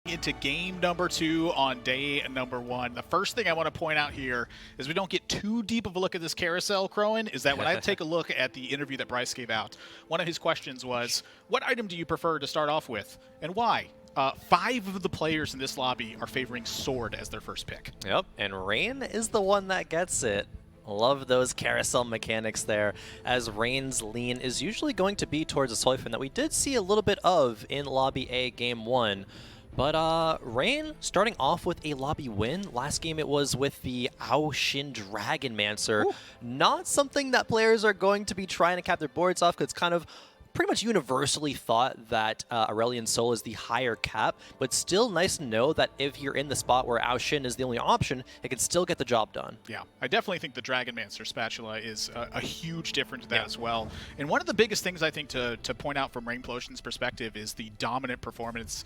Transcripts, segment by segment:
Into game number 2 on day number 1. The first thing I want to point out here is we don't get too deep of a look at this carousel, Crowan, is that when I take a look at the interview that Bryce gave out, one of his questions was, what item do you prefer to start off with, and why? 5 of the players in this lobby are favoring Sword as their first pick. Yep, and Rain is the one that gets it. Love those carousel mechanics there, as Rain's lean is usually going to be towards a Soifin that we did see a little bit of in Lobby A Game 1. But Rain starting off with a lobby win. Last game it was with the Aoshin Dragonmancer. Ooh. Not something that players are going to be trying to cap their boards off, because it's kind of pretty much universally thought that Aurelion Sol is the higher cap, but still nice to know that if you're in the spot where Aoshin is the only option, it can still get the job done. Yeah, I definitely think the Dragonmancer spatula is a huge difference to that as well. And one of the biggest things I think to point out from Rainplosion's perspective is the dominant performances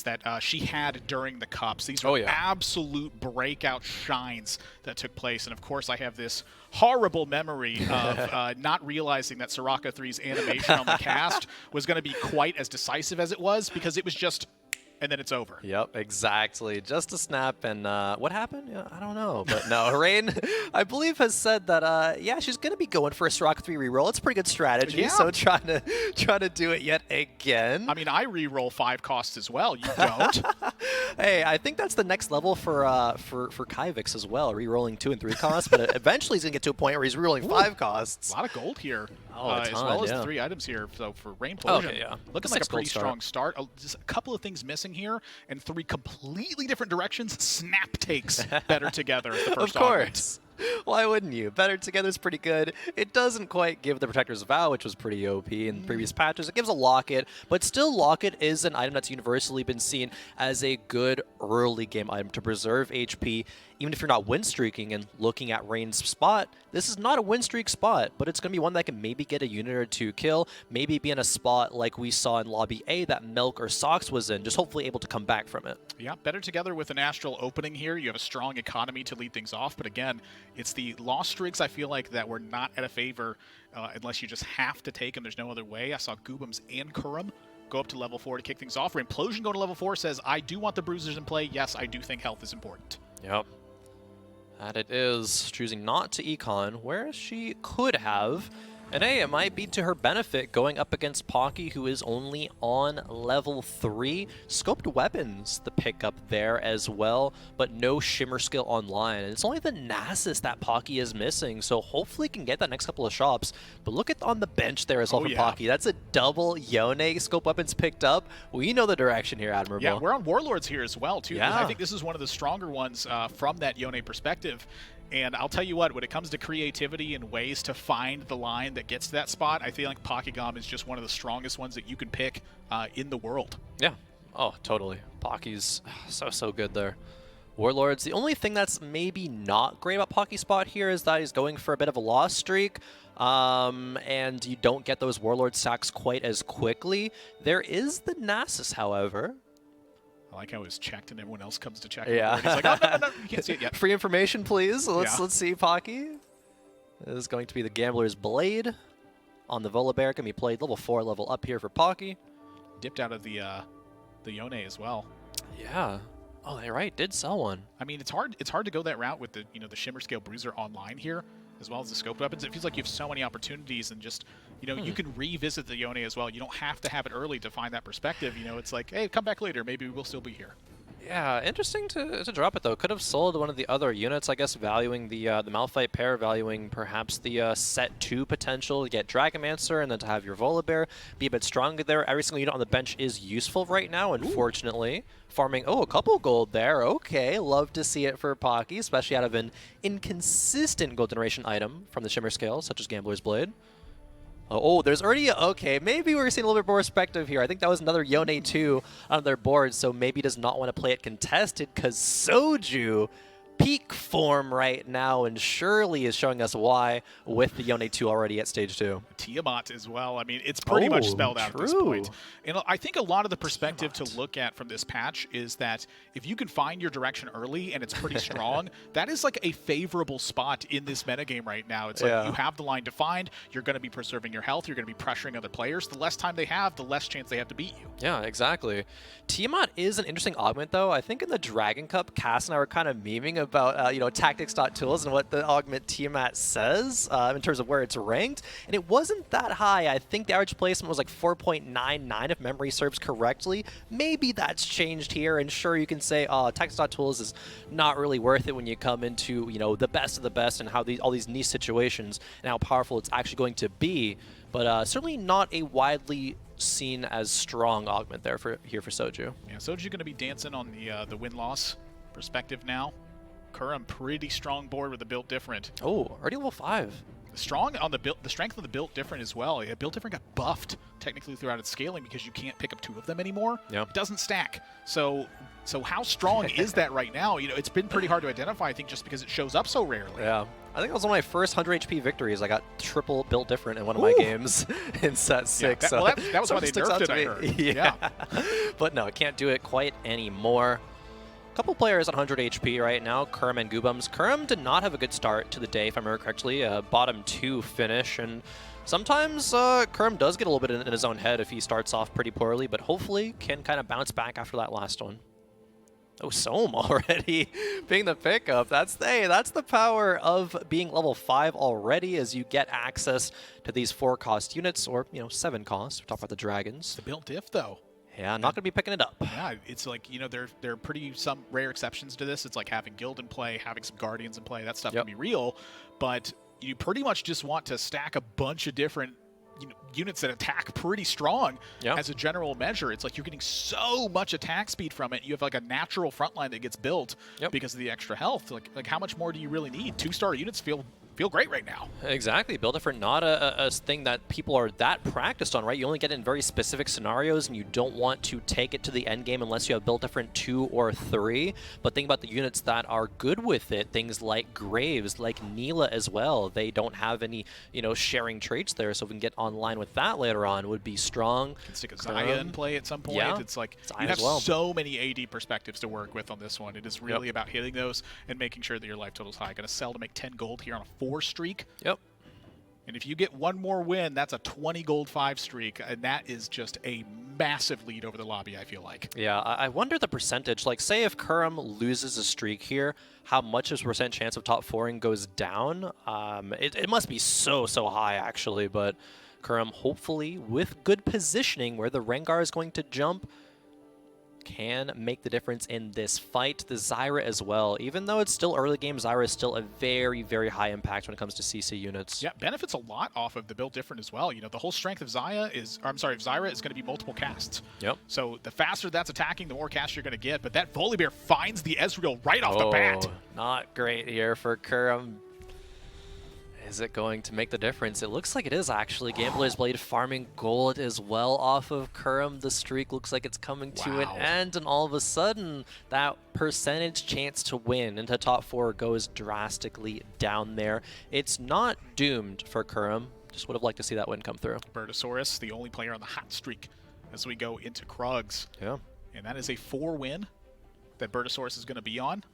that she had during the Cups. These were absolute breakout shines that took place. And of course, I have this horrible memory of not realizing that Soraka 3's animation on the cast was going to be quite as decisive as it was, because it was just, and then it's over. Yep, exactly. Just a snap, and what happened? Yeah, I don't know. But no, Rain, I believe, has said that, yeah, she's going to be going for a Soraka 3 reroll. It's a pretty good strategy, so trying to do it yet again. I mean, I reroll 5 costs as well. You don't. Hey, I think that's the next level for Kyvix as well, rerolling 2 and 3 costs, but eventually he's going to get to a point where he's rerolling 5 costs. A lot of gold here. As well as the 3 items here. So for Rainplosion, looking like a pretty strong start. Just a couple of things missing here, and 3 completely different directions. Snap takes better together as the first Of course. Why wouldn't you? Better together is pretty good. It doesn't quite give the Protector's Vow, which was pretty OP in previous patches. It gives a Locket, but still Locket is an item that's universally been seen as a good early game item to preserve HP. Even if you're not win streaking and looking at Rain's spot, this is not a win streak spot, but it's going to be one that can maybe get a unit or 2 kill, maybe be in a spot like we saw in Lobby A that Milk or Sox was in, just hopefully able to come back from it. Yeah, better together with an Astral opening here. You have a strong economy to lead things off, but again, it's the lost streaks I feel like that were not at a favor unless you just have to take them. There's no other way. I saw Goobums and Kurum go up to level 4 to kick things off. Rainplosion going to level 4 says, I do want the bruisers in play. Yes, I do think health is important. Yep. That it is, choosing not to econ, where she could have. And hey, it might be to her benefit going up against Pocky, who is only on level 3. Scoped weapons, the pickup there as well, but no shimmer skill online. And it's only the Nasus that Pocky is missing, so hopefully can get that next couple of shops. But look at on the bench there as well for Pocky. That's a double Yone scope weapons picked up. We know the direction here, Admirable. Yeah, we're on Warlords here as well, too. Yeah. I think this is one of the stronger ones from that Yone perspective. And I'll tell you what, when it comes to creativity and ways to find the line that gets to that spot, I feel like Pokygom is just one of the strongest ones that you can pick in the world. Yeah. Oh, totally. Pocky's so good there. Warlords, the only thing that's maybe not great about Pocky's spot here is that he's going for a bit of a loss streak. And you don't get those Warlord sacks quite as quickly. There is the Nasus, however. I like how it's checked and everyone else comes to check. Yeah. He's like, oh, no, you can't see it yet. Free information, please. Let's see Pocky. This is going to be the Gambler's Blade on the Volibear. Can be played level 4, level up here for Pocky. Dipped out of the Yone as well. Yeah. Oh, they're right. Did sell one. I mean, it's hard to go that route with the the Shimmer Scale Bruiser online here, as well as the scope weapons. It feels like you have so many opportunities, and just you can revisit the Yone as well. You don't have to have it early to find that perspective. It's like, hey, come back later. Maybe we'll still be here. Yeah, interesting to drop it though. Could have sold one of the other units, I guess, valuing the Malphite pair, valuing perhaps the set 2 potential to get Dragonmancer, and then to have your Volibear be a bit stronger there. Every single unit on the bench is useful right now, unfortunately. Farming, a couple gold there. Okay, love to see it for Pocky, especially out of an inconsistent gold generation item from the Shimmer Scale, such as Gambler's Blade. Oh, there's already okay, maybe we're seeing a little bit more perspective here. I think that was another Yone 2 on their board, so maybe does not want to play it contested, because Soju peak form right now, and Shirley is showing us why with the Yone 2 already at stage 2. Tiamat as well. I mean, it's pretty much spelled out at this point. And I think a lot of the perspective to look at from this patch is that if you can find your direction early and it's pretty strong, that is like a favorable spot in this metagame right now. It's like you have the line defined, you're going to be preserving your health, you're going to be pressuring other players. The less time they have, the less chance they have to beat you. Yeah, exactly. Tiamat is an interesting augment, though. I think in the Dragon Cup, Cass and I were kind of memeing about, you know, tactics.tools and what the augment Tiamat says in terms of where it's ranked. And it wasn't that high. I think the average placement was like 4.99 if memory serves correctly. Maybe that's changed here. And sure, you can say, tactics.tools is not really worth it when you come into, you know, the best of the best and how all these niche situations and how powerful it's actually going to be. But certainly not a widely seen as strong augment there here for Soju. Yeah, Soju's going to be dancing on the win-loss perspective now. Kurum pretty strong board with the built different. Oh, already level 5. Strong on the build, the strength of the built different as well. Yeah, built different got buffed technically throughout its scaling because you can't pick up 2 of them anymore. Yep. It doesn't stack. So how strong is that right now? You know, it's been pretty hard to identify, I think, just because it shows up so rarely. Yeah. I think that was one of my first 100 HP victories. I got triple built different in one of my games in set 6. Yeah, that was why they nerfed it, I heard. Yeah. But no, it can't do it quite anymore. Couple players on 100 HP right now, Kurum and Goobums. Kurum did not have a good start to the day, if I remember correctly. Bottom 2 finish, and sometimes Kurum does get a little bit in his own head if he starts off pretty poorly, but hopefully can kind of bounce back after that last one. Oh, Sohm already being the pickup. That's the power of being level 5 already, as you get access to these 4-cost units, or, you know, 7 cost. We're talking about the dragons. The built diff, though. Yeah, I'm not going to be picking it up. Yeah, it's like, you know, there are pretty some rare exceptions to this. It's like having Guild in play, having some Guardians in play. That stuff can be real, but you pretty much just want to stack a bunch of different units that attack pretty strong as a general measure. It's like you're getting so much attack speed from it. You have like a natural front line that gets built because of the extra health. Like how much more do you really need? 2-star units feel great right now. Exactly. Build different, not a thing that people are that practiced on, right? You only get it in very specific scenarios, and you don't want to take it to the end game unless you have build different 2 or 3. But think about the units that are good with it. Things like Graves, like Neela as well. They don't have any, you know, sharing traits there, so if we can get online with that later on, would be strong. You can stick a Xayah in play at some point. Yeah, it's like Xayah you have well. So many AD perspectives to work with on this one. It is really about hitting those and making sure that your life total is high. Going to sell to make 10 gold here on a 4 streak. Yep. And if you get one more win, that's a 20 gold 5 streak, and that is just a massive lead over the lobby, I feel like. Yeah, I wonder the percentage. Like, say if Kurum loses a streak here, how much is percent chance of top 4ing goes down? It must be so high, actually, but Kurum, hopefully, with good positioning where the Rengar is going to jump, can make the difference in this fight. The Zyra as well. Even though it's still early game, Zyra is still a very high impact when it comes to CC units. Yeah, benefits a lot off of the build different as well. You know, the whole strength of Zyra is going to be multiple casts. Yep. So the faster that's attacking, the more casts you're going to get. But that Volibear finds the Ezreal right off the bat. Not great here for Kurum. Is it going to make the difference? It looks like it is, actually. Gambler's Blade farming gold as well off of Kurum. The streak looks like it's coming to an end, and all of a sudden, that percentage chance to win into top 4 goes drastically down there. It's not doomed for Kurum. Just would have liked to see that win come through. Bertosaurus, the only player on the hot streak as we go into Krugs. Yeah. And that is a 4 win that Bertosaurus is going to be on.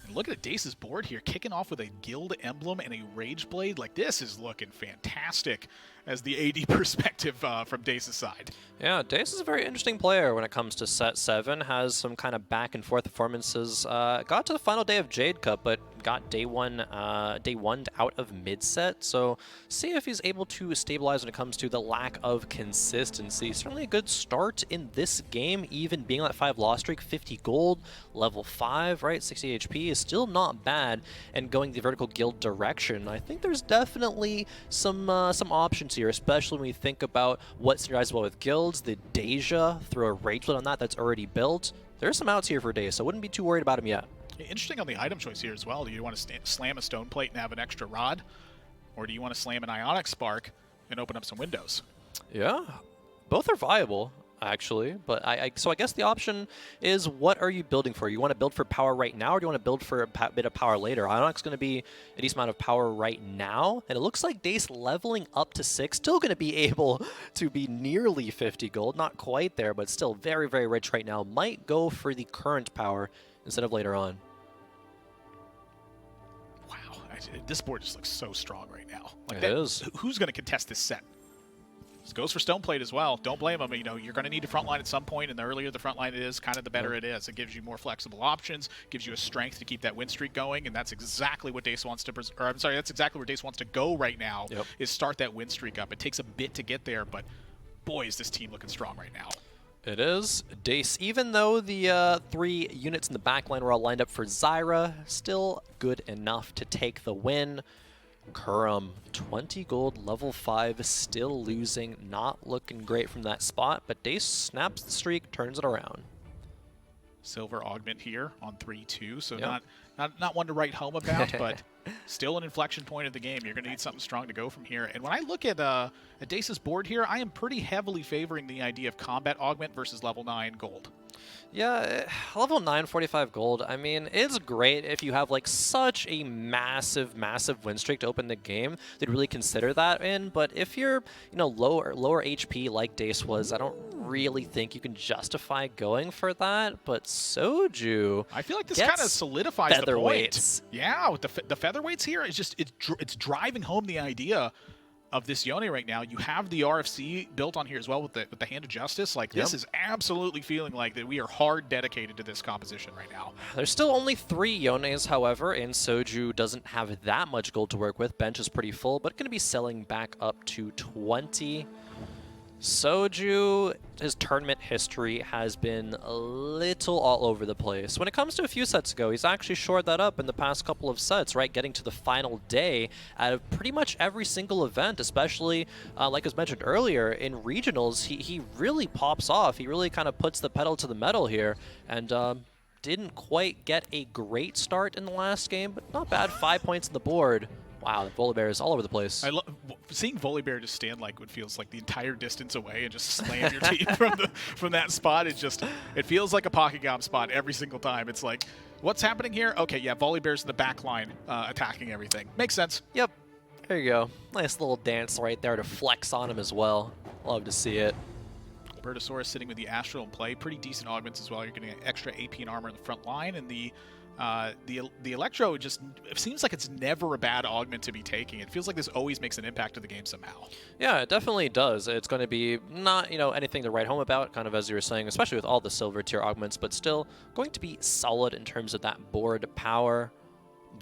And look at Dace's board here, kicking off with a Guild Emblem and a Rage Blade. Like, this is looking fantastic as the AD perspective from Dace's side. Yeah, Dace is a very interesting player when it comes to set 7. Has some kind of back and forth performances. Got to the final day of Jade Cup, but got day one out of mid set. So see if he's able to stabilize when it comes to the lack of consistency. Certainly a good start in this game, even being on that 5 loss streak. 50 gold, level 5, right? 60 HP is still not bad, and going the vertical guild direction. I think there's definitely some options here, especially when we think about what synergizes well with guilds. The Deja, throw a Rage Blade on that, that's already built. There's some outs here for Dace, so I wouldn't be too worried about him yet. Interesting on the item choice here as well. Do you want to slam a Stone Plate and have an extra rod? Or do you want to slam an Ionic Spark and open up some windows? Yeah, both are viable. actually. But so I guess the option is, what are you building for? You want to build for power right now, or do you want to build for a bit of power later? Ionoc's going to be a decent amount of power right now, and it looks like Dace leveling up to 6, still going to be able to be nearly 50 gold. Not quite there, but still very, very rich right now. Might go for the current power instead of later on. Wow, this board just looks so strong right now. Like It is. Who's going to contest this set? This goes for Stoneplate as well. Don't blame them. You know, you're going to need a front line at some point, and the earlier the front line it is, kind of the better it is. It gives you more flexible options, gives you a strength to keep that win streak going, and that's exactly what Dace wants to. Or I'm sorry, that's exactly where Dace wants to go right now. Yep. Is start that win streak up. It takes a bit to get there, but boy, is this team looking strong right now. It is. Dace, even though the 3 units in the back line were all lined up for Zyra, still good enough to take the win. Kurum, 20 gold, level 5, still losing, not looking great from that spot, but Dace snaps the streak, turns it around. Silver augment here on 3-2, so Yep. not one to write home about, but still an inflection point of the game. You're going to need something strong to go from here. And when I look at Dace's board here, I am pretty heavily favoring the idea of combat augment versus level 9 gold. Yeah, level 9, 45 gold. I mean, it's great if you have like such a massive win streak to open the game. They'd really consider that in. But if you're, lower HP like Dace was, I don't really think you can justify going for that. But Soju, I feel like this kind of solidifies the point. Featherweights. Yeah, with the featherweights here, it's driving home the idea of this Yone right now. You have the RFC built on here as well with the Hand of Justice. Like, this is absolutely feeling like that we are hard dedicated to this composition right now. There's still only 3 Yones, however, and Soju doesn't have that much gold to work with. Bench is pretty full, but going to be selling back up to 20. Soju, his tournament history has been a little all over the place. When it comes to a few sets ago, he's actually shored that up in the past couple of sets, right? Getting to the final day out of pretty much every single event, especially, like was mentioned earlier, in regionals, he really pops off. He really kind of puts the pedal to the metal here, and didn't quite get a great start in the last game, but not bad. 5 points on the board. Wow, the Volibear is all over the place. I love seeing Volibear just stand like what feels like the entire distance away and just slam your team from that spot. It feels like a Pokegam spot every single time. It's like, what's happening here? Okay, yeah, Volibear's in the back line attacking everything. Makes sense. Yep. There you go. Nice little dance right there to flex on him as well. Love to see it. Bertosaurus sitting with the Astral in play. Pretty decent augments as well. You're getting extra AP and armor in the front line, and the Electro just, it seems like it's never a bad augment to be taking. It feels like this always makes an impact to the game somehow. Yeah, it definitely does. It's going to be not, anything to write home about, kind of as you were saying, especially with all the silver tier augments, but still going to be solid in terms of that board power.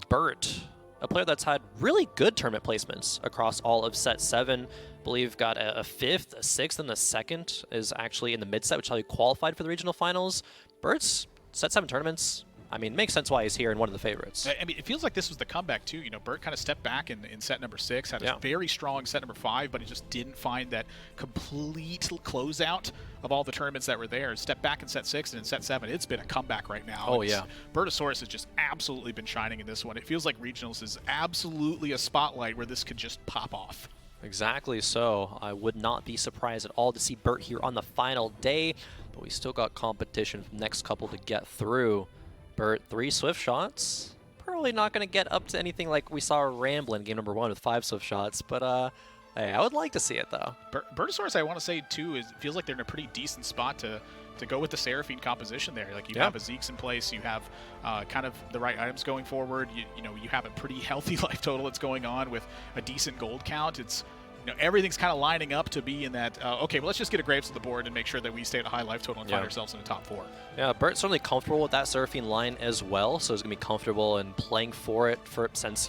Bert, a player that's had really good tournament placements across all of set 7. I believe got a 5th, a 6th, and the 2nd is actually in the mid set, which is how he qualified for the regional finals. Bert's set 7 tournaments, I mean, makes sense why he's here and one of the favorites. I mean, it feels like this was the comeback, too. Bert kind of stepped back in set number 6, had a very strong set number 5, but he just didn't find that complete closeout of all the tournaments that were there. Stepped back in set 6, and in set 7, it's been a comeback right now. Oh, yeah. Bertosaurus has just absolutely been shining in this one. It feels like Regionals is absolutely a spotlight where this could just pop off. Exactly so. I would not be surprised at all to see Bert here on the final day, but we still got competition for the next couple to get through. Bert, 3 Swift shots. Probably not going to get up to anything like we saw Ramble in game number 1 with 5 Swift shots, but hey, I would like to see it though. Bertosaurus, I want to say too, feels like they're in a pretty decent spot to go with the Seraphine composition there. Like, you have a Zeke's in place, you have kind of the right items going forward. You have a pretty healthy life total that's going on with a decent gold count. It's everything's kind of lining up to be in that, okay, well, let's just get a Graves on the board and make sure that we stay at a high life total and find ourselves in the top 4. Yeah, Bert's certainly comfortable with that Seraphine line as well, so he's going to be comfortable in playing for it since,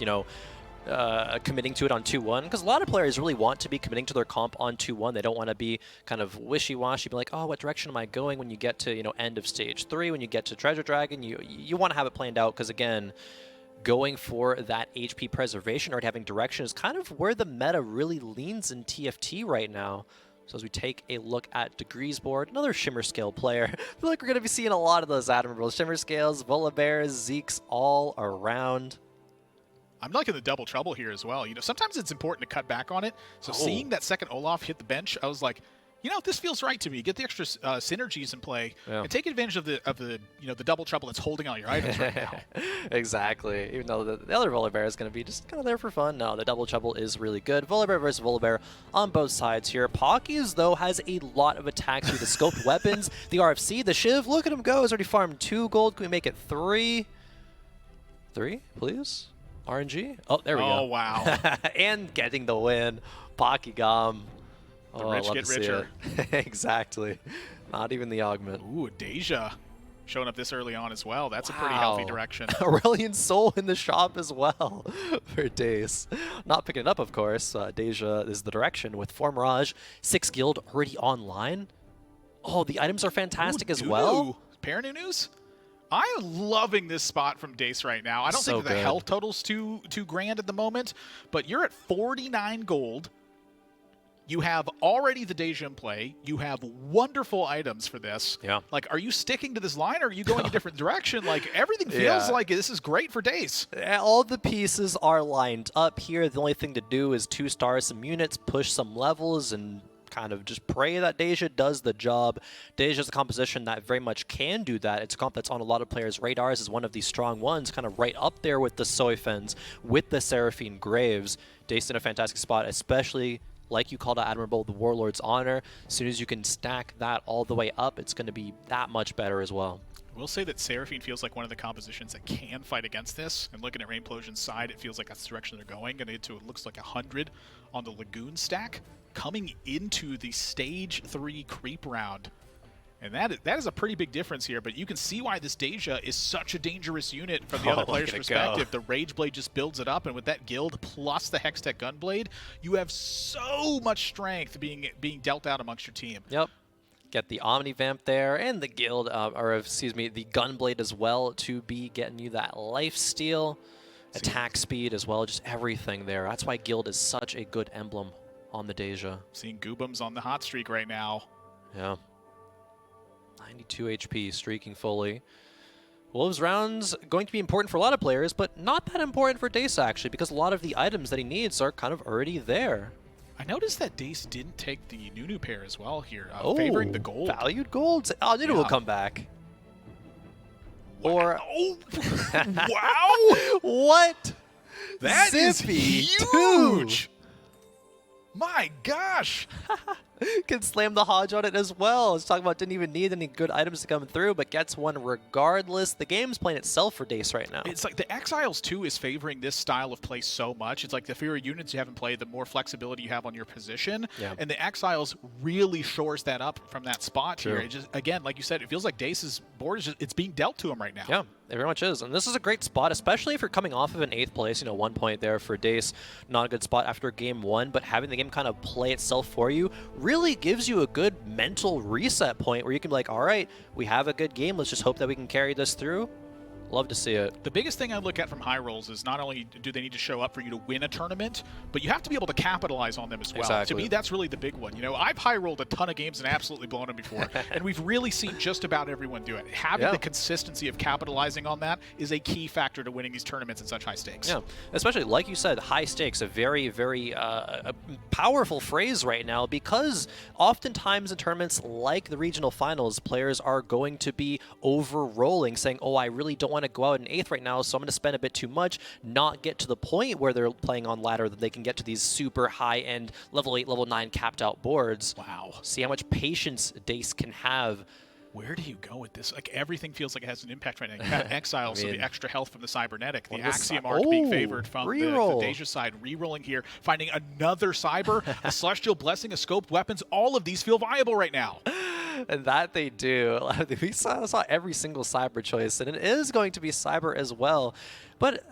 committing to it on 2-1, because a lot of players really want to be committing to their comp on 2-1. They don't want to be kind of wishy-washy, be like, oh, what direction am I going when you get to, end of stage 3, when you get to Treasure Dragon. You want to have it planned out, because again, going for that HP preservation or having direction is kind of where the meta really leans in TFT right now. So as we take a look at Degrees board, another Shimmer Scale player, I feel like we're going to be seeing a lot of those admirable Shimmer Scales, Volibears, Zeeks all around. I'm liking the double trouble here as well. Sometimes it's important to cut back on it. So seeing that second Olaf hit the bench, I was like, you know, this feels right to me. Get the extra synergies in play and take advantage of the the double trouble that's holding all your items right now. Exactly. Even though the other Volibear is going to be just kind of there for fun. No, the double trouble is really good. Volibear versus Volibear on both sides here. Pockies, though, has a lot of attacks through the scoped weapons. The RFC, the Shiv, look at him go. He's already farmed 2 gold. Can we make it 3? 3, please? RNG? Oh, there we go. Oh, wow. And getting the win. Pocky Gum. The rich get richer. Exactly. Not even the augment. Ooh, Deja showing up this early on as well. That's a pretty healthy direction. Aurelian Soul in the shop as well for Dace. Not picking it up, of course. Deja is the direction with Formirage. 6 guild already online. Oh, the items are fantastic as well. Paranunus? I am loving this spot from Dace right now. I don't think the health total's too grand at the moment, but you're at 49 gold. You have already the Deja in play. You have wonderful items for this. Yeah. Like, are you sticking to this line, or are you going a different direction? Like, everything feels like this is great for Dace. All the pieces are lined up here. The only thing to do is 2-star some units, push some levels, and kind of just pray that Deja does the job. Deja's a composition that very much can do that. It's a comp that's on a lot of players' radars as one of these strong ones, kind of right up there with the Soifens, with the Seraphine Graves. Dace in a fantastic spot, especially like you called out Admirable, the Warlord's Honor. As soon as you can stack that all the way up, it's going to be that much better as well. We'll say that Seraphine feels like one of the compositions that can fight against this. And looking at Rainplosion's side, it feels like that's the direction they're going. And it looks like 100 on the Lagoon stack coming into the Stage 3 creep round. And that is a pretty big difference here, but you can see why this Deja is such a dangerous unit from the other player's perspective. The Rage Blade just builds it up, and with that guild plus the Hextech Gunblade, you have so much strength being dealt out amongst your team. Yep. Get the Omni Vamp there, and the guild, or excuse me, the Gunblade as well to be getting you that lifesteal, attack speed as well, just everything there. That's why guild is such a good emblem on the Deja. Seeing Goobums on the hot streak right now. Yeah. 92 HP, streaking fully. Wolves rounds going to be important for a lot of players, but not that important for Dace, actually, because a lot of the items that he needs are kind of already there. I noticed that Dace didn't take the Nunu pair as well here, favoring the gold. Valued gold? Oh, Nunu will come back. Wow. Or... Oh, wow! What? That is huge! My gosh! Can slam the Hodge on it as well. Let's talk about didn't even need any good items to come through, but gets one regardless. The game's playing itself for Dace right now. It's like the Exiles, too, is favoring this style of play so much. It's like the fewer units you have in play, the more flexibility you have on your position. Yeah. And the Exiles really shores that up from that spot here. It just, again, like you said, it feels like Dace's board is just, it's being dealt to him right now. Yeah, it very much is. And this is a great spot, especially if you're coming off of an 8th place, 1 point there for Dace. Not a good spot after game 1, but having the game kind of play itself for you really gives you a good mental reset point where you can be like, all right, we have a good game. Let's just hope that we can carry this through. Love to see it. The biggest thing I look at from high rolls is not only do they need to show up for you to win a tournament, but you have to be able to capitalize on them as well. Exactly. To me, that's really the big one. I've high rolled a ton of games and absolutely blown them before, and we've really seen just about everyone do it. Having the consistency of capitalizing on that is a key factor to winning these tournaments at such high stakes. Yeah, especially like you said, high stakes, a very, very powerful phrase right now, because oftentimes in tournaments like the regional finals, players are going to be over-rolling, saying, oh, I really don't want to go out in 8th right now, so I'm going to spend a bit too much, not get to the point where they're playing on ladder that they can get to these super high-end level 8, level 9 capped out boards. Wow. See how much patience Dace can have. Where do you go with this? Like, everything feels like it has an impact right now. You have Exiles, so the extra health from the Cybernetic, the Axiom Arc being favored from the Deja side, re-rolling here, finding another Cyber, a Celestial Blessing, a Scoped Weapons. All of these feel viable right now. And that they do. We saw every single Cyber choice, and it is going to be Cyber as well. But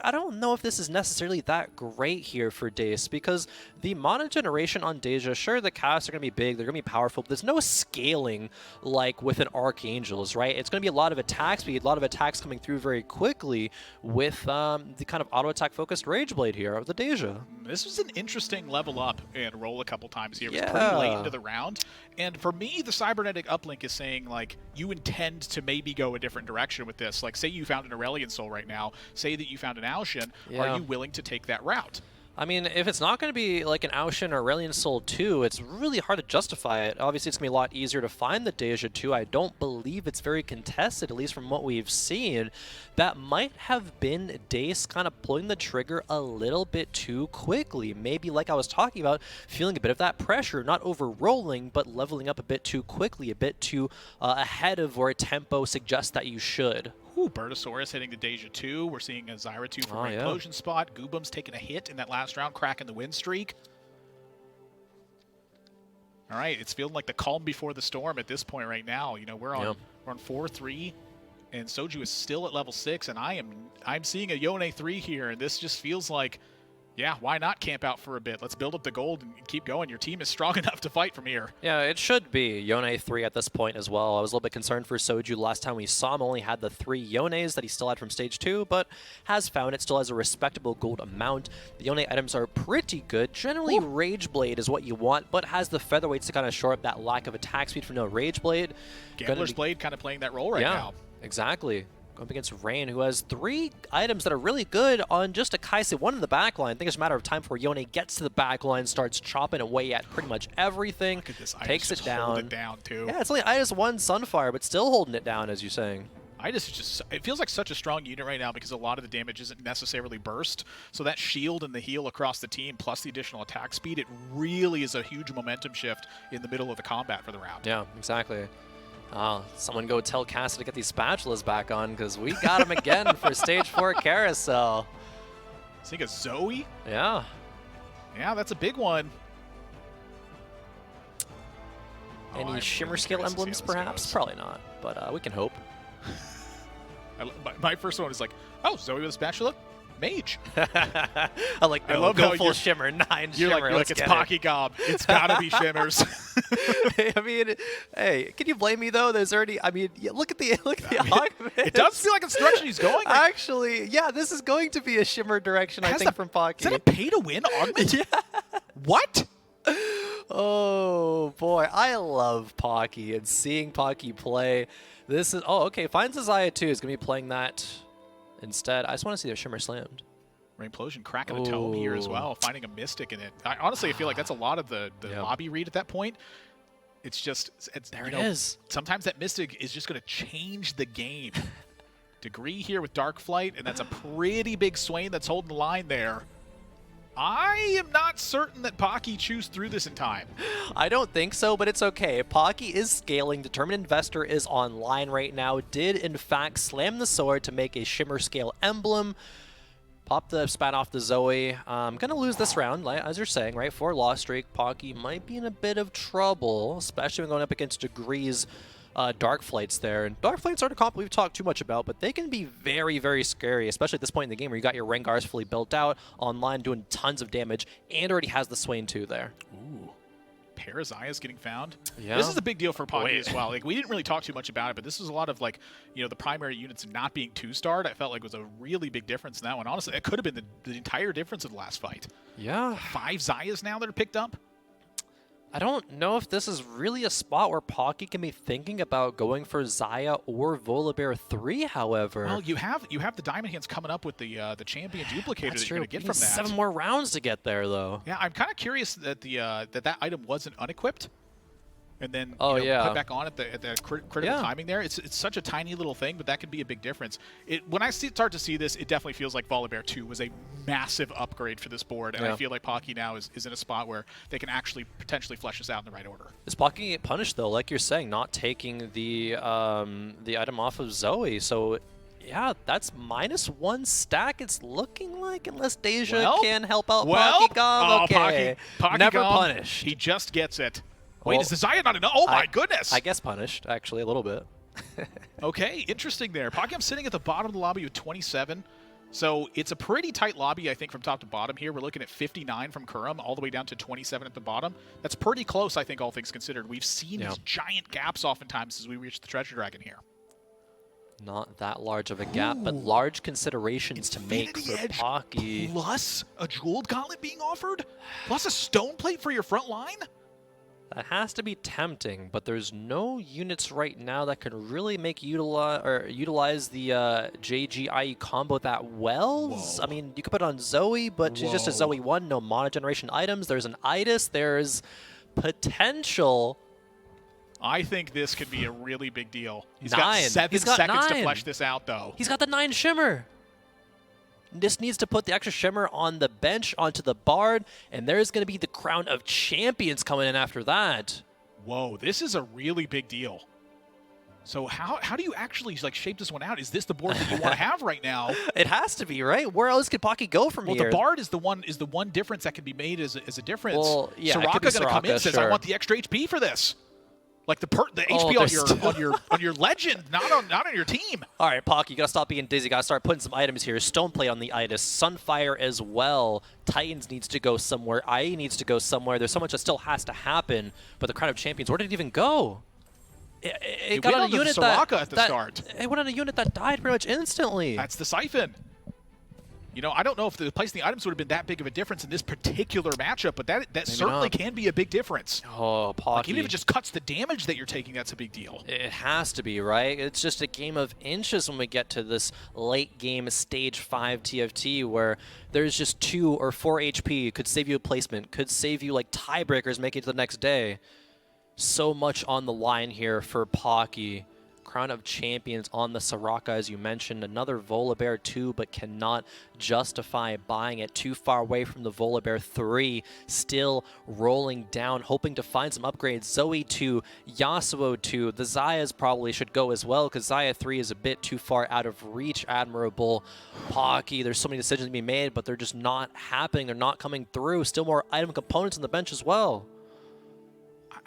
I don't know if this is necessarily that great here for Dace, because the mana generation on Deja, sure, the casts are going to be big, they're going to be powerful, but there's no scaling like with an Archangels, right? It's going to be a lot of attacks, but a lot of attacks coming through very quickly with the kind of auto-attack focused Rage Blade here of the Deja. This was an interesting level up and roll a couple times here. It was pretty late into the round. And for me, the Cybernetic uplink is saying, like, you intend to maybe go a different direction with this. Like, say you found an Aurelian Soul right now, say that you found an Alshin, are you willing to take that route? I mean, if it's not going to be like an Aoshin or Aurelion Soul 2, it's really hard to justify it. Obviously, it's going to be a lot easier to find the Deja 2. I don't believe it's very contested, at least from what we've seen. That might have been Dace kind of pulling the trigger a little bit too quickly. Maybe, like I was talking about, feeling a bit of that pressure, not over-rolling, but leveling up a bit too quickly, a bit too ahead of where tempo suggests that you should. Ooh, Bertosaurus hitting the Deja 2. We're seeing a Zyra 2 from an implosion spot. Goobum's taking a hit in that last round, cracking the win streak. All right, it's feeling like the calm before the storm at this point right now. You know, we're on 4-3, and Soju is still at level 6, and I'm seeing a Yone 3 here, and this just feels like, yeah, why not camp out for a bit? Let's build up the gold and keep going. Your team is strong enough to fight from here. Yeah, it should be Yone 3 at this point as well. I was a little bit concerned for Soju. Last time we saw him only had the 3 Yones that he still had from stage 2, but has found it, still has a respectable gold amount. The Yone items are pretty good. Generally, Rage Blade is what you want, but has the featherweights to kind of shore up that lack of attack speed from no Rage Blade. Gambler's Blade kind of playing that role right now. Exactly. Going up against Rain, who has 3 items that are really good on just a Kaise, 1 in the backline. I think it's a matter of time before Yone gets to the backline, starts chopping away at pretty much everything. Look at this. Takes it down. Hold it down too. Yeah, it's only Idas 1 Sunfire, but still holding it down, as you're saying. Idas is just, it feels like such a strong unit right now because a lot of the damage isn't necessarily burst. So that shield and the heal across the team, plus the additional attack speed, it really is a huge momentum shift in the middle of the combat for the round. Yeah, exactly. Someone go tell Casa to get these spatulas back on, because we got him again for stage 4 carousel. Seeing a Zoe? Yeah. Yeah, that's a big one. Any Shimmer Scale emblems, perhaps? Probably not, but we can hope. My first one is like, oh, Zoe with a spatula? Mage. I like, no, I love go full Shimmer, 9 you're Shimmer. Like it's Pocky Gob. It's gotta be Shimmers. I mean, hey, can you blame me though? There's already, I mean, look at the augment. It does feel like it's the direction he's going. Actually, yeah, this is going to be a Shimmer direction, I think, from Pocky. Is that a pay-to-win augment? Yeah. What? Oh boy, I love Pocky and seeing Pocky play. This is, oh, okay, finds Zaya too. Is gonna be playing that instead. I just want to see their Shimmer slammed. Rainplosion cracking the tome here as well, finding a Mystic in it. Honestly, I feel like that's a lot of the lobby read at that point. It's just, there it is. Sometimes that Mystic is just going to change the game. Degree here with Dark Flight, and that's a pretty big Swain that's holding the line there. I am not certain that Pocky chews through this in time. I don't think so, but it's okay. Pocky is scaling. Determined Investor is online right now. Did, in fact, slam the sword to make a Shimmer Scale emblem. Pop the spat off the Zoe. Going to lose this round, like, as you're saying, right? 4 loss streak. Pocky might be in a bit of trouble, especially when going up against Degree's Dark Flights there. And Dark Flights aren't a comp we've talked too much about, but they can be very, very scary, especially at this point in the game where you got your Rengars fully built out, online, doing tons of damage, and already has the Swain too there. Ooh. Parazia's getting found. Yeah. This is a big deal for Pocky as well. Like, we didn't really talk too much about it, but this was a lot of, like, you know, the primary units not being 2-starred. I felt like was a really big difference in that one. Honestly, it could have been the entire difference of the last fight. Yeah. 5 Zayas now that are picked up. I don't know if this is really a spot where Pocky can be thinking about going for Zaya or Volibear 3, however. Well, you have the Diamond Hands coming up with the champion duplicator that you're going to get from that. 7 more rounds to get there, though. Yeah, I'm kind of curious that that item wasn't unequipped, and then put back on at the critical timing there. It's such a tiny little thing, but that could be a big difference. When I start to see this, it definitely feels like Volibear 2 was a massive upgrade for this board, and I feel like Pocky now is in a spot where they can actually potentially flesh this out in the right order. Is Pocky get punished though, like you're saying, not taking the item off of Zoe? So yeah, that's -1 stack. It's looking like, unless Deja can help out Pocky Gom. Okay, Pocky never Gom, punished. He just gets it. Wait, is the Zaya not enough? Oh my goodness! I guess punished, actually, a little bit. Okay, interesting there. Pocky sitting at the bottom of the lobby with 27. So it's a pretty tight lobby, I think, from top to bottom here. We're looking at 59 from Kurum, all the way down to 27 at the bottom. That's pretty close, I think, all things considered. We've seen these giant gaps oftentimes as we reach the Treasure Dragon here. Not that large of a gap, but large considerations to make for Pocky. Plus a Jeweled Gauntlet being offered? Plus a Stone Plate for your front line? That has to be tempting, but there's no units right now that can really make utilize the JGIE combo that well. Whoa. I mean, you could put it on Zoe, but she's just a Zoe 1, no mana generation items. There's an Itis, there's potential. I think this could be a really big deal. He's 9. got 7 He's got seconds 9. to flesh this out, though. He's got the 9 Shimmer. This needs to put the extra Shimmer on the bench, onto the Bard, and there's going to be the Crown of Champions coming in after that. Whoa, this is a really big deal. So how do you actually like shape this one out? Is this the board that you want to have right now? It has to be, right? Where else could Pocky go from here? Well, the Bard is the one difference that can be made as a difference. Well, yeah, Soraka going to come in and says, sure. "I want the extra HP for this." Like the Oh, HP on your legend, not on your team. All right, Pocky, you gotta stop being dizzy. Gotta start putting some items here. Stoneplay on the Itis, Sunfire as well. Titans needs to go somewhere. IE needs to go somewhere. There's so much that still has to happen. But the Crown of Champions, where did it even go? It got on a unit Soraka at the start. It went on a unit that died pretty much instantly. That's the Siphon. You know, I don't know if the placing the items would have been that big of a difference in this particular matchup, but that certainly can be a big difference. Oh, Pocky. Like, even if it just cuts the damage that you're taking, that's a big deal. It has to be, right? It's just a game of inches when we get to this late game stage 5 TFT where there's just 2 or 4 HP, could save you a placement, could save you like tiebreakers, make it to the next day. So much on the line here for Pocky. Crown of Champions on the Soraka, as you mentioned. Another Volibear 2, but cannot justify buying it. Too far away from the Volibear 3. Still rolling down, hoping to find some upgrades. Zoe 2, Yasuo 2. The Xayahs probably should go as well, because Xayah 3 is a bit too far out of reach. Admirable. Pocky, there's so many decisions to be made, but they're just not happening. They're not coming through. Still more item components on the bench as well.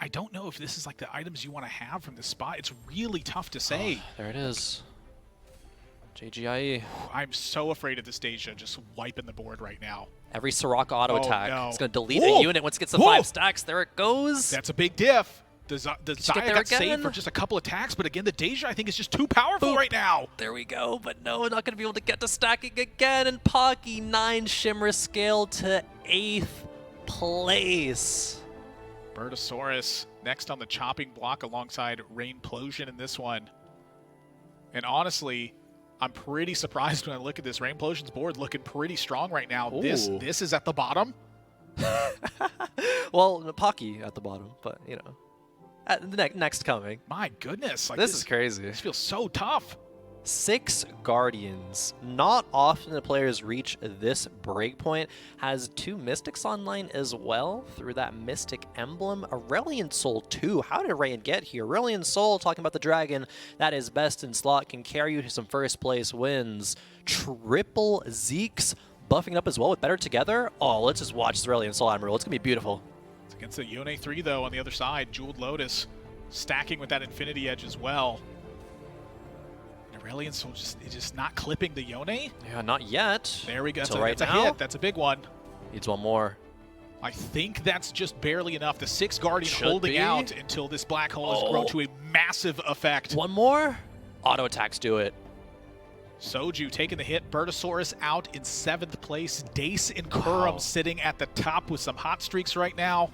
I don't know if this is like the items you want to have from this spot. It's really tough to say. Oh, there it is. JGIE. I'm so afraid of this Deja just wiping the board right now. Every Soraka auto attack. No. It's going to delete a unit once it gets the 5 stacks. There it goes. That's a big diff. The Xayah got saved again? for just a couple attacks, but again, the Deja I think is just too powerful right now. There we go, but no, not going to be able to get to stacking again. And Pocky, 9 Shimmer scale to 8th place. Bertosaurus next on the chopping block alongside Rainplosion in this one. And honestly, I'm pretty surprised when I look at this. Rainplosion's board looking pretty strong right now. Ooh. This is at the bottom. Well, Pocky at the bottom, but you know, at the next coming. My goodness, like This is crazy. This feels so tough. 6 Guardians. Not often the players reach this breakpoint. Has 2 Mystics online as well through that Mystic emblem. Aurelion Soul 2. How did Rain get here? Aurelion Soul, talking about the dragon that is best in slot, can carry you to some first place wins. Triple Zeeks buffing up as well with Better Together. Oh, let's just watch this Aurelion Soul Admiral. It's going to be beautiful. It's against the Yone 3 though on the other side. Jeweled Lotus stacking with that Infinity Edge as well. Aurelion Soul just not clipping the Yone. Yeah, not yet. There we go. That's Right a now. hit. That's a big one. Needs one more. I think that's just barely enough. The 6 Guardian Should holding be. out until this black hole has grown to a massive effect. One more. Auto attacks do it. Soju taking the hit. Bertosaurus out in 7th place. Dace and Kurum sitting at the top with some hot streaks right now.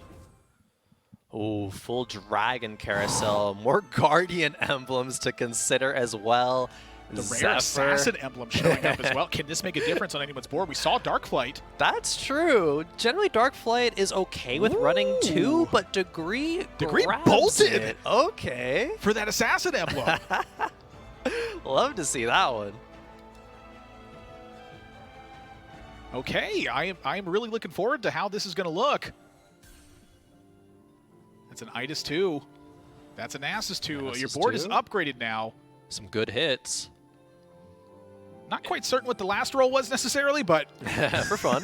Oh, full dragon carousel. More guardian emblems to consider as well. The rare assassin emblem showing up as well. Can this make a difference on anyone's board? We saw Darkflight. That's true. Generally, Darkflight is okay with running 2, but Degree grabs bolted. it. Okay. For that assassin emblem. Love to see that one. Okay, I am really looking forward to how this is going to look. That's an Itis 2. That's a Nasus 2. Nasus Your board 2. is upgraded now. Some good hits. Not quite certain what the last roll was necessarily, but For fun.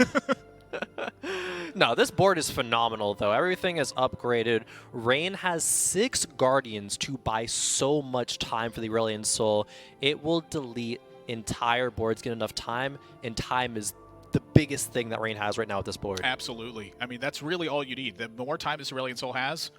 No, this board is phenomenal, though. Everything is upgraded. Rain has 6 Guardians to buy so much time for the Aurelion Soul. It will delete entire boards, get enough time, and time is the biggest thing that Rain has right now with this board. Absolutely. I mean, that's really all you need. The more time this Aurelion Soul has,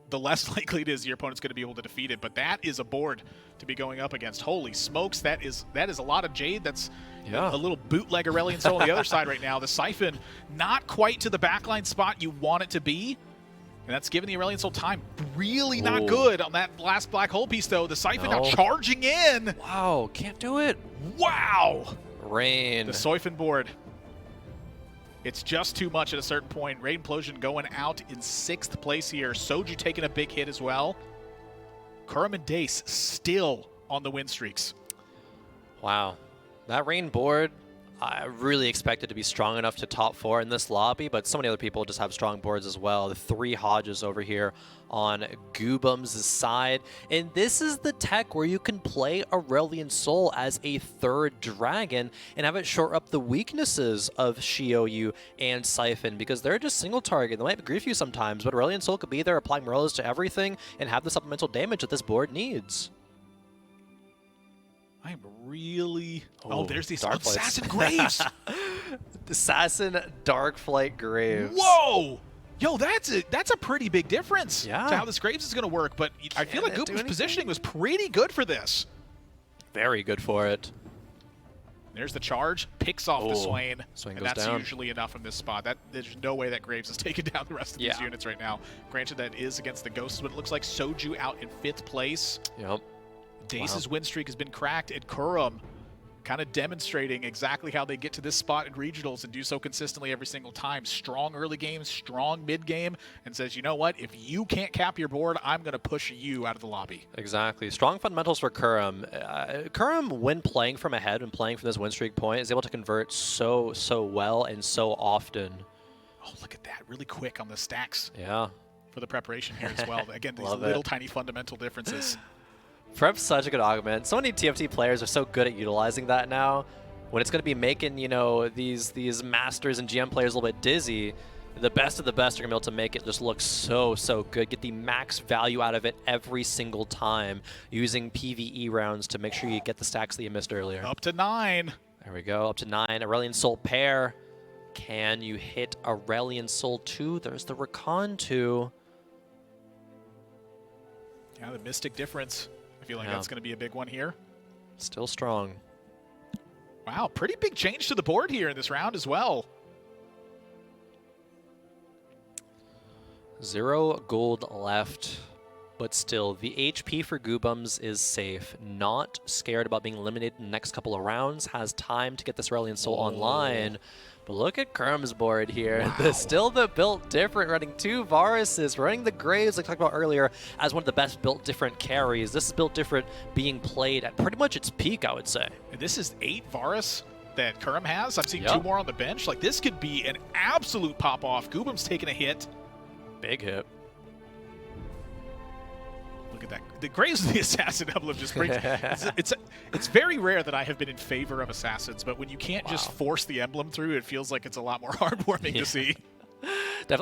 the less likely it is your opponent's going to be able to defeat it. But that is a board to be going up against. Holy smokes, that is a lot of Jade. That's a little bootleg Aurelion Soul on the other side right now. The Siphon not quite to the backline spot you want it to be. And that's giving the Aurelion Soul time. Really not good on that last black hole piece, though. The Siphon now charging in. Wow, can't do it. Wow. Rain. The Siphon board. It's just too much at a certain point. Raid Implosion going out in 6th place here. Soju taking a big hit as well. Kurum and Dace still on the win streaks. Wow. That Rain board, I really expected to be strong enough to top 4 in this lobby, but so many other people just have strong boards as well. The 3 Hodges over here on Goobum's side. And this is the tech where you can play Aurelion Sol as a 3rd dragon and have it shore up the weaknesses of Xiaoyu and Siphon, because they're just single target. They might grief you sometimes, but Aurelion Sol could be there applying Morellas to everything and have the supplemental damage that this board needs. I'm really... Oh, there's these Dark Assassin Graves. Assassin Darkflight Graves. Whoa! Yo, that's a pretty big difference to Yeah. how this Graves is going to work, but I feel like Can it do Goobum's anything? positioning was pretty good for this. Very good for it. There's the charge, picks off the Swain, Swain and goes that's down. usually enough in this spot. There's no way that Graves has taken down the rest of these units right now. Granted, that is against the Ghosts, but it looks like Soju out in 5th place. Yep. Dace's win streak has been cracked, and Kurum kind of demonstrating exactly how they get to this spot in regionals and do so consistently every single time. Strong early game, strong mid game, and says, you know what, if you can't cap your board, I'm going to push you out of the lobby. Exactly. Strong fundamentals for Kurum. Kurum, when playing from ahead and playing from this win streak point, is able to convert so well and so often. Oh, look at that. Really quick on the stacks Yeah. for the preparation here as well. Again, these Love little it. tiny fundamental differences. Prep's such a good augment. So many TFT players are so good at utilizing that now. When it's going to be making, you know, these masters and GM players a little bit dizzy, the best of the best are going to be able to make it just look so good. Get the max value out of it every single time using PvE rounds to make sure you get the stacks that you missed earlier. Up to 9. There we go, up to 9. Aurelion Sol pair. Can you hit Aurelion Sol 2? There's the Rakan 2. Yeah, the Mystic difference. I feel like that's going to be a big one here. Still strong. Wow, pretty big change to the board here in this round as well. 0 gold left, but still, the HP for Goobums is safe. Not scared about being eliminated in the next couple of rounds. Has time to get this Aurelion Sol online. But look at Kurum's board here. Wow. Still the built different, running 2 Varuses, running the Graves, like I talked about earlier, as one of the best built different carries. This is built different being played at pretty much its peak, I would say. And this is 8 Varus that Kurum has. I'm seeing 2 more on the bench. Like, this could be an absolute pop-off. Goobum's taking a hit. Big hit. Look at that. The Graves of the Assassin emblem just brings... it's very rare that I have been in favor of Assassins, but when you can't just force the emblem through, it feels like it's a lot more heartwarming to see.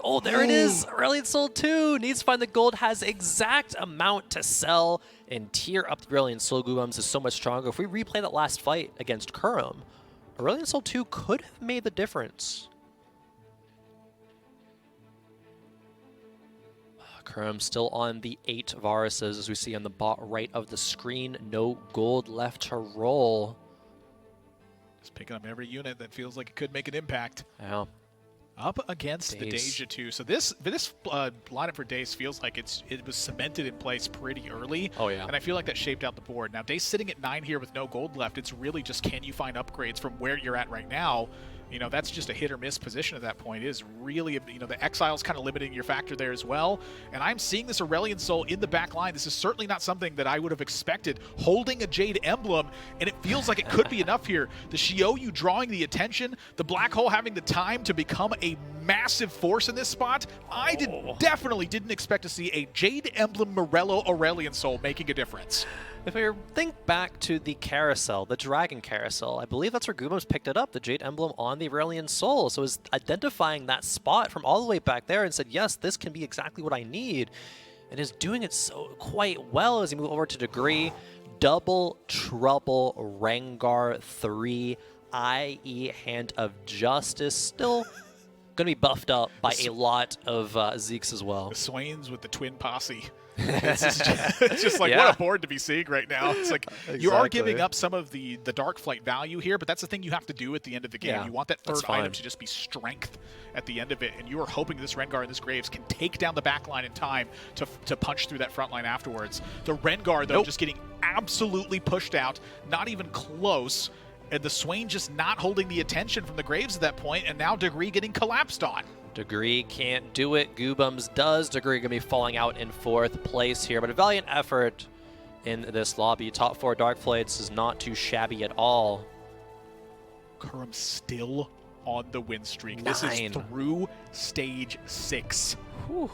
Oh, there it is. Aurelion Sol 2 needs to find the gold, has exact amount to sell, and tier up the Aurelion Sol Goobums is so much stronger. If we replay that last fight against Kurum, Aurelion Sol 2 could have made the difference. Kurum still on the 8 Varuses, as we see on the bot right of the screen. No gold left to roll. Just picking up every unit that feels like it could make an impact. Yeah. Up against the Deja 2. So this lineup for Dace feels like it was cemented in place pretty early. Oh, yeah. And I feel like that shaped out the board. Now, Dace sitting at 9 here with no gold left. It's really just, can you find upgrades from where you're at right now? You know, that's just a hit or miss position at that point. It is really, you know, the Exile's kind of limiting your factor there as well. And I'm seeing this Aurelion Sol in the back line. This is certainly not something that I would have expected. Holding a Jade emblem, and it feels like it could be enough here. The Xiaoyu drawing the attention, the Black Hole having the time to become a massive force in this spot. I definitely didn't expect to see a Jade emblem Morello Aurelion Sol making a difference. If we think back to the carousel, the dragon carousel, I believe that's where Goobums picked it up, the Jade emblem on the Aurelion Sol. So it was identifying that spot from all the way back there and said, yes, this can be exactly what I need. And is doing it so quite well as you move over to Degree. Double Trouble Rengar 3, i.e. Hand of Justice. Still going to be buffed up by a lot of Zeeks as well. The Swains with the twin posse. It's just like, Yeah. what a board to be seeing right now. It's like, you are giving Exactly. up some of the Dark Flight value here, but that's the thing you have to do at the end of the game. Yeah, You want that that's third item fine. to just be strength at the end of it, and you are hoping this Rengar and this Graves can take down the back line in time to punch through that front line afterwards. The Rengar, though, just getting absolutely pushed out, not even close, and the Swain just not holding the attention from the Graves at that point, and now Degree getting collapsed on. Degree can't do it. Goobums does. Degree gonna be falling out in 4th place here, but a valiant effort in this lobby. Top 4 Dark Flights is not too shabby at all. Kurum still on the win streak. 9. This is through stage 6. Whew.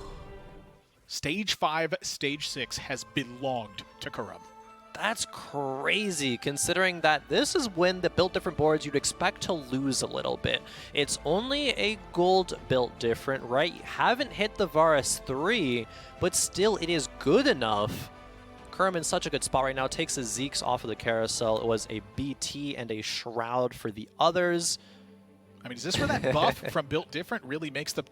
Stage 5, stage 6 has belonged to Kurum. That's crazy, considering that this is when the built different boards you'd expect to lose a little bit. It's only a gold built different, right? You haven't hit the Varus 3, but still it is good enough. Kurum in such a good spot right now, takes the Zeeks off of the carousel. It was a BT and a Shroud for the others. I mean, is this where that buff from Built Different really makes the,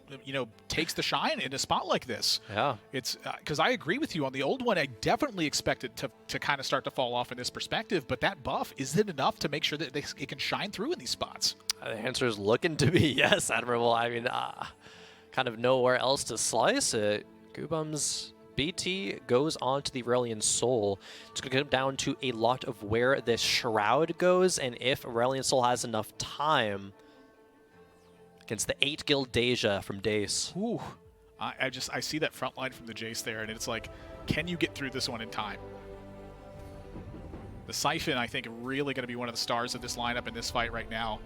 takes the shine in a spot like this? Yeah. It's because I agree with you on the old one. I definitely expect it to kind of start to fall off in this perspective, but that buff, is it enough to make sure that it can shine through in these spots? The answer is looking to be yes, Admirable. I mean, kind of nowhere else to slice it. Goobums BT goes on to the Aurelion Soul. It's going to come down to a lot of where this Shroud goes, and if Aurelion Soul has enough time against the 8 Guild Deja from Dace. Ooh. I see that front line from the Jace there, and it's like, can you get through this one in time? The Siphon, I think, really going to be one of the stars of this lineup in this fight right now.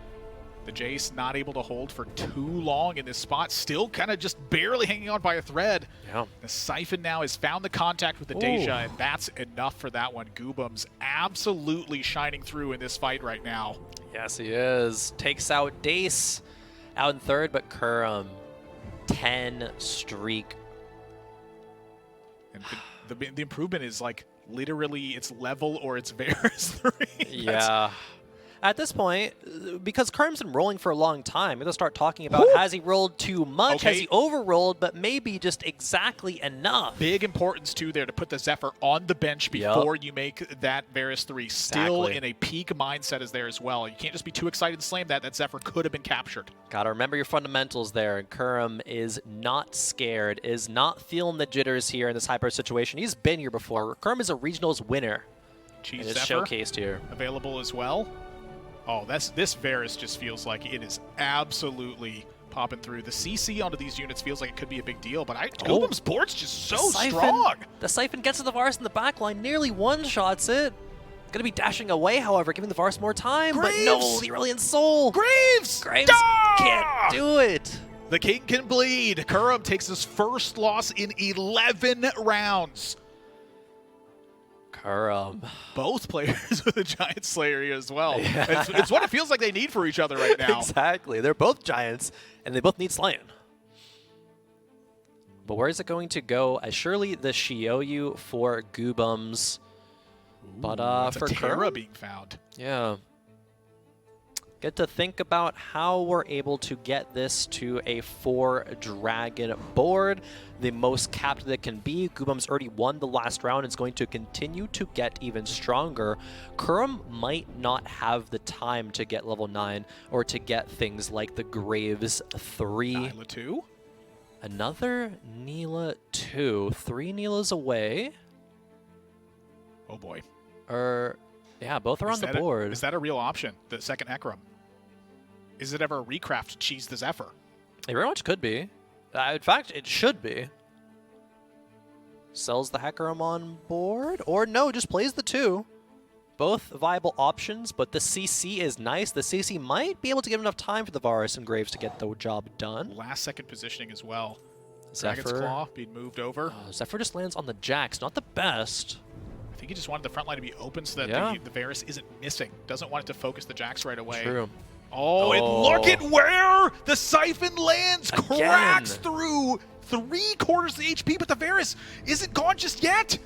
The Jace not able to hold for too long in this spot, still kind of just barely hanging on by a thread. Yeah. The Siphon now has found the contact with the Deja, and that's enough for that one. Goobums absolutely shining through in this fight right now. Yes, he is. Takes out Dace out in 3rd, but Kurum, 10 streak. And the improvement is like literally it's level or it's Varus 3. Yeah. At this point, because Kurum's been rolling for a long time, we're going to start talking about, has he rolled too much? Okay. Has he overrolled, but maybe just exactly enough? Big importance, too, there to put the Zephyr on the bench before you make that Varus 3. Still in a peak mindset is there as well. You can't just be too excited to slam that. That Zephyr could have been captured. Got to remember your fundamentals there. And Kurum is not scared, is not feeling the jitters here in this hyper situation. He's been here before. Kurum is a regionals winner. Cheese It is Zephyr showcased here. available as well. Oh, this Varus just feels like it is absolutely popping through. The CC onto these units feels like it could be a big deal, but Goobum's board's just so strong. The Siphon gets to the Varus in the back line, nearly one-shots it. Going to be dashing away, however, giving the Varus more time, but no, the Aurelion Soul. Graves Can't do it. The king can bleed. Kurum takes his first loss in 11 rounds. Kurum. Both players with a Giant Slayer here as well. Yeah. It's what it feels like they need for each other right now. Exactly. They're both giants, and they both need slaying. But where is it going to go? Surely the Shioyu for Goobums. But for Terra Kurum, being found. yeah. Get to think about how we're able to get this to a 4-dragon board. The most capped that can be. Goobums already won the last round. It's going to continue to get even stronger. Kurum might not have the time to get level 9 or to get things like the Graves 3. Nyla 2. Another Neela 2. 3 Neelas away. Oh boy. Yeah, both are on the board. Is that a real option? The second Hecarim? Is it ever a recraft to cheese the Zephyr? It very much could be. In fact, it should be. Sells the Hecarim on board? Or no, just plays the 2. Both viable options, but the CC is nice. The CC might be able to give enough time for the Varus and Graves to get the job done. Last second positioning as well. Zephyr. Dragon's Claw being moved over. Zephyr just lands on the Jax. Not the best. I think he just wanted the front line to be open so that the Varus isn't missing. Doesn't want it to focus the Jax right away. True. Oh, and look at where the Siphon lands. Again. Cracks through 3/4 of the HP, but the Varus isn't gone just yet.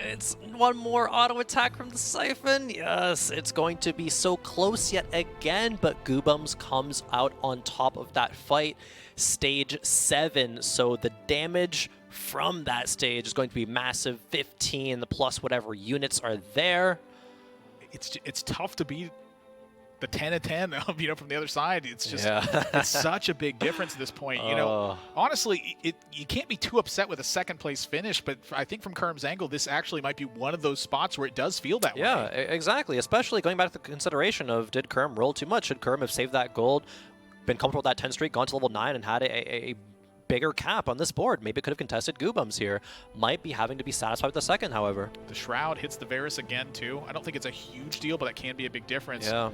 It's one more auto attack from the Siphon. Yes, it's going to be so close yet again, but Goobums comes out on top of that fight. Stage 7, so the damage from that stage is going to be massive. 15 plus whatever units are there. It's tough to beat the 10 of 10 from the other side. It's just it's such a big difference at this point. Honestly, you can't be too upset with a second place finish, but I think from Kerm's angle, this actually might be one of those spots where it does feel that way. Yeah, exactly. Especially going back to the consideration of, did Kerm roll too much? Should Kerm have saved that gold, been comfortable with that 10 streak, gone to level 9, and had a bigger cap on this board? Maybe it could have contested Goobums here. Might be having to be satisfied with the second, however. The Shroud hits the Varus again, too. I don't think it's a huge deal, but that can be a big difference. Yeah.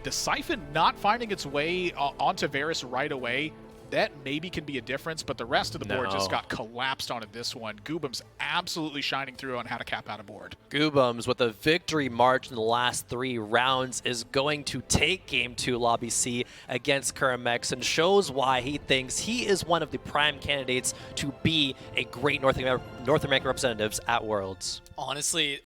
The Siphon not finding its way onto Varus right away, that maybe can be a difference, but the rest of the board just got collapsed onto this one. Goobums absolutely shining through on how to cap out a board. Goobums with a victory march in the last 3 rounds is going to take Game 2 Lobby C against Kermex and shows why he thinks he is one of the prime candidates to be a great North American representatives at Worlds. Honestly,